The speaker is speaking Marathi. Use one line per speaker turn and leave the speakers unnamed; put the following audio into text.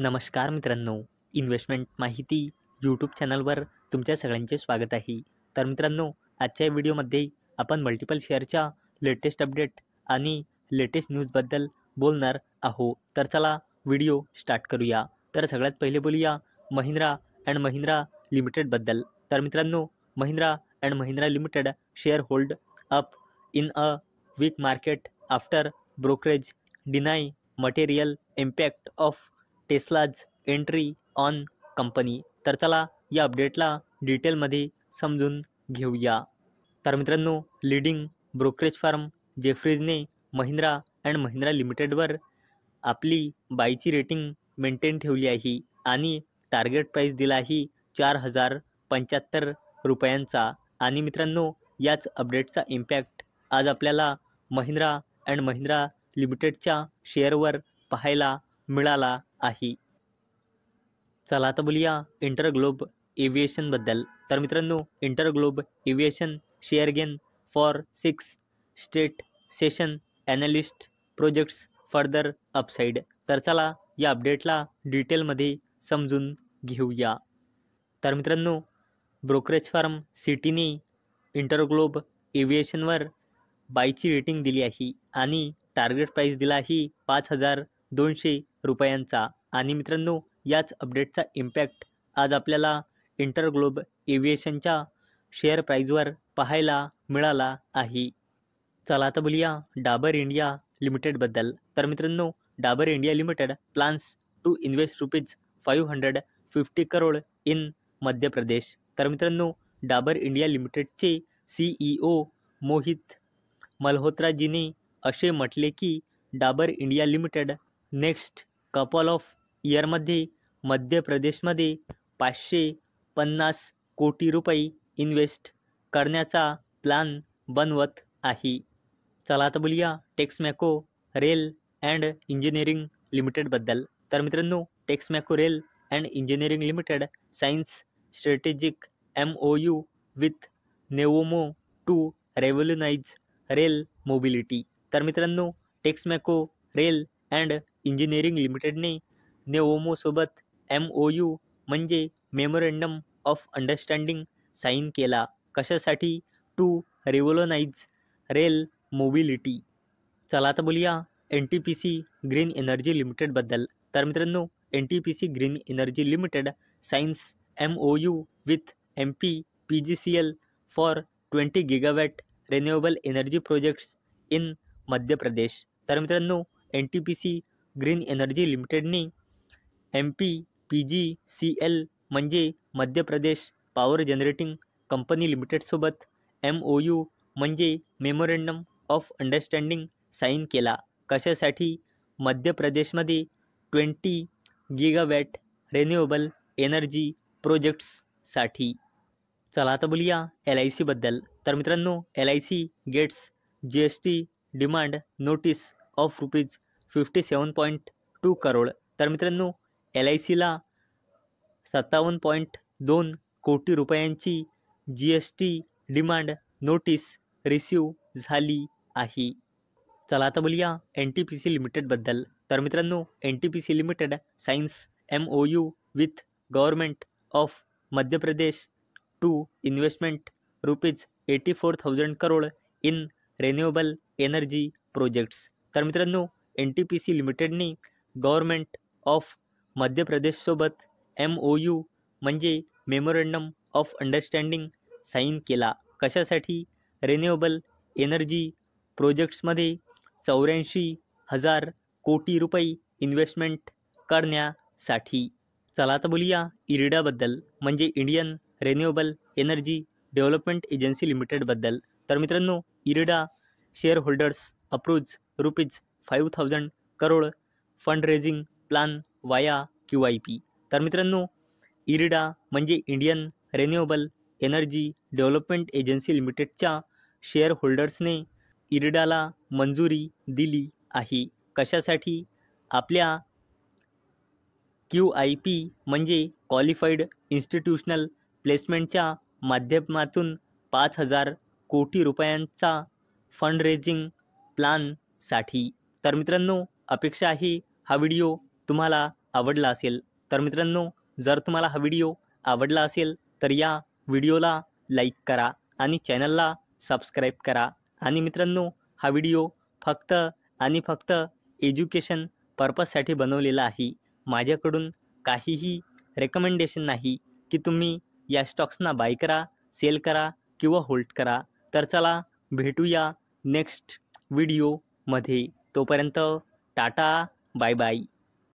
नमस्कार मित्रांनो, इन्व्हेस्टमेंट माहिती यूट्यूब चॅनलवर तुमच्या सगळ्यांचे स्वागत आहे. तर मित्रांनो, आजच्या व्हिडिओमध्ये आपण मल्टिपल शेअरच्या लेटेस्ट अपडेट आणि लेटेस्ट न्यूजबद्दल बोलणार आहोत. तर चला व्हिडिओ स्टार्ट करूया. तर सगळ्यात पहिले बोलूया महिंद्रा अँड महिंद्रा लिमिटेडबद्दल. तर मित्रांनो, Mahindra and Mahindra limited share hold up in a weak market after brokerage deny material impact of Tesla's entry on company. तर चला या अपडेटला डिटेलमध्ये समजून घेऊया. तर मित्रांनो, लीडिंग ब्रोकरेज फर्म जेफ्रीजने महिंद्रा अँड महिंद्रा लिमिटेडवर आपली बायची रेटिंग मेंटेन ठेवली आहे आणि टार्गेट प्राईस दिला आहे ₹4075. आणि मित्रांनो, याच अपडेटचा इम्पॅक्ट आज आपल्याला महिंद्रा अँड महिंद्रा लिमिटेडच्या शेअरवर पाहायला मिळाला आहे. चला आता बोलूया इंटरग्लोब एव्हिएशनबद्दल. तर मित्रांनो, InterGlobe aviation share gain for 6 straight session analyst projects further upside. तर चला या अपडेटला डिटेलमध्ये समजून घेऊया. तर मित्रांनो, ब्रोकरेज फर्म सिटीने इंटरग्लोब एव्हिएशनवर बायची रेटिंग दिली आहे आणि टार्गेट प्राईस दिला आहे ₹5200. आणि मित्रांनो, याच अपडेटचा इम्पॅक्ट आज आपल्याला इंटरग्लोब एव्हिएशनच्या शेअर प्राईजवर पाहायला मिळाला आहे. चला आता बोलूया डाबर इंडिया लिमिटेडबद्दल. तर मित्रांनो, Dabur India limited plans to invest ₹550 crore in Madhya Pradesh. तर मित्रांनो, डाबर इंडिया लिमिटेडचे CEO मोहित मल्होत्राजीने असे म्हटले की Dabur India limited next couple of इयरमध्ये मध्य प्रदेशमध्ये ₹550 कोटी इन्व्हेस्ट करण्याचा प्लॅन बनवत आहे. चला आता बोलूया टेक्समॅको रेल अँड इंजिनिअरिंग लिमिटेडबद्दल. तर मित्रांनो, Texmaco rail and engineering limited signs strategic MOU with Nevomo to revolutionize rail mobility. तर मित्रांनो, टेक्समॅको रेल अँड इंजिनिअरिंग लिमिटेडने नेवोमोसोबत MOU म्हणजे मेमोरंडम ऑफ अंडरस्टँडिंग साईन केला. कशासाठी? To revolutionize rail mobility. चला आता बोलूया NTPC ग्रीन एनर्जी लिमिटेडबद्दल. तर मित्रांनो, NTPC green energy limited signs MOU with MPPGCL for 20 gigawatt renewable energy projects in Madhya Pradesh. तर मित्रांनो, NTPC ग्रीन एनर्जी लिमिटेडने MPPGCL म्हणजे Madhya Pradesh power generating company लिमिटेडसोबत MOU म्हणजे मेमोरंडम ऑफ अंडरस्टँडिंग साईन केला. कशासाठी? मध्य प्रदेशमध्ये 20 गिगावॅट रिन्युएबल एनर्जी प्रोजेक्ट्ससाठी. चला आता बोलूया LICबद्दल. तर मित्रांनो, LIC gets GST demand notice of ₹57.2 crore. तर मित्रांनो, LICला 57.2 कोटी रुपयांची GST डिमांड नोटीस रिसीव्ह झाली आहे. चला आता बोलूया NTPC लिमिटेडबद्दल. तर मित्रांनो, NTPC limited signs MOU with government of Madhya Pradesh to investment ₹84,000 crore in renewable energy projects. तर मित्रांनो, NTPC लिमिटेडने गव्हर्नमेंट ऑफ मध्य प्रदेशसोबत MOU म्हणजे मेमोरंडम ऑफ अंडरस्टँडिंग साईन केला. कशासाठी? रिन्युएबल एनर्जी प्रोजेक्ट्समध्ये 84,000 कोटी रुपये इन्व्हेस्टमेंट करण्यासाठी. चला आता बोलूया इरिडाबद्दल म्हणजे Indian renewable energy development agency लिमिटेडबद्दल. तर मित्रांनो, IREDA share holders approves ₹5,000 crore fund raising plan via QIP. तर मित्रांनो, इरिडा म्हणजे Indian renewable energy development agency लिमिटेडच्या शेअर होल्डर्सने इरिडाला मंजुरी दिली आहे. कशासाठी? आपल्या QIP म्हणजे क्वालिफाईड इन्स्टिट्यूशनल प्लेसमेंटच्या माध्यमातून 5,000 कोटी रुपयांचा फंड रेझिंग प्लॅनसाठी. तर मित्रांनो, अपेक्षा आहे हा व्हिडिओ तुम्हाला आवडला असेल तर मित्रांनो, जर तुम्हाला हा व्हिडिओ आवडला असेल तर या व्हिडिओला लाईक करा आणि चॅनलला सबस्क्राईब करा. आणि मित्रांनो, हा व्हिडिओ फक्त आणि फक्त एज्युकेशन पर्पजसाठी बनवलेला आहे. माझ्याकडून काहीही रेकमेंडेशन नाही की तुम्ही या स्टॉक्सना बाय करा, सेल करा किंवा होल्ड करा. तर चला भेटूया नेक्स्ट व्हिडिओमध्ये. तोपर्यंत टाटा, बाय बाय.